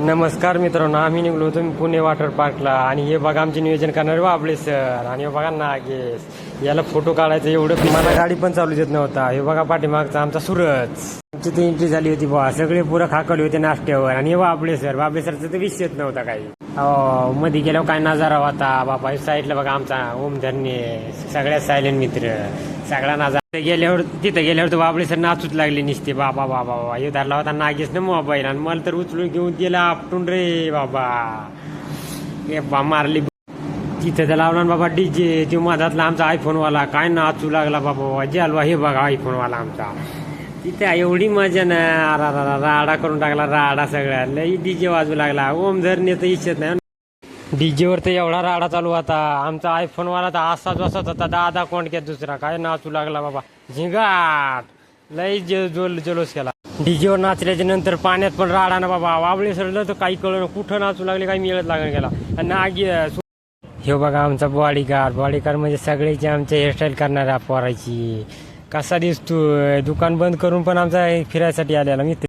नमस्कार मित्रांनो, आम्ही निघलो होतो पुणे वॉटर पार्कला. आणि हे बघा आमचे नियोजन करणारे बाबळे सर. आणि हे बघा नागेश, याला फोटो काढायचं एवढं मला गाडी पण चालू देत नव्हता. हे बघा पाठीमागचा आमचा सूरज. आमची ती एंट्री झाली होती बा, सगळे पुरं खाकले होते नाश्त्यावर. आणि हे बाबळे सरचा तर विषयच नव्हता काही. हो, मध्ये गेल्यावर काय नजारा होता बाबा. साईडला बघा आमचा ओम धरणे, सगळ्यात सायलेंट मित्र, सगळा नजारा. तिथं गेल्यावर तर बाबळे सर नाचूच लागले निसते. बाबा बाबा बाबा हे धरला होता नागेश ना मोबाईल, आणि मला तर उचलून घेऊन गेला आपटून रे बाबा. हे बा मारली तिथं तर लावला बाबा डीजे. तो मधातला आमचा आयफोनवाला काय नाचू लागला बाबा. जालवा हे बघा आयफोनवाला आमचा. तिथे एवढी मजा ना, राडा करून टाकला राडा सगळ्या. लई डीजे वाजू लागला. ओम धरणे तर इच्छित नाही. डीजेवर तर एवढा राडा चालू होता. आमचा आयफोनवाला तर असाच वाजत होता. दादा कोंडक्यात दुसरा काय नाचू लागला बाबा. झिंगाट लई जलोस केला. डीजेवर नाचल्याच्या नंतर पाण्यात पण राडा ना बाबा. वावळे सरलं तर काही कळलं कुठं नाचू लागले, काही मिळत लागून गेला. आणि हे बघा आमचा बॉडीगार्ड म्हणजे सगळ्याची आमच्या हेअरस्टाईल करणाऱ्या पोरायची. कसा दिसतोय, दुकान बंद करून पण आमचा फिरायसाठी आलेला मित्र.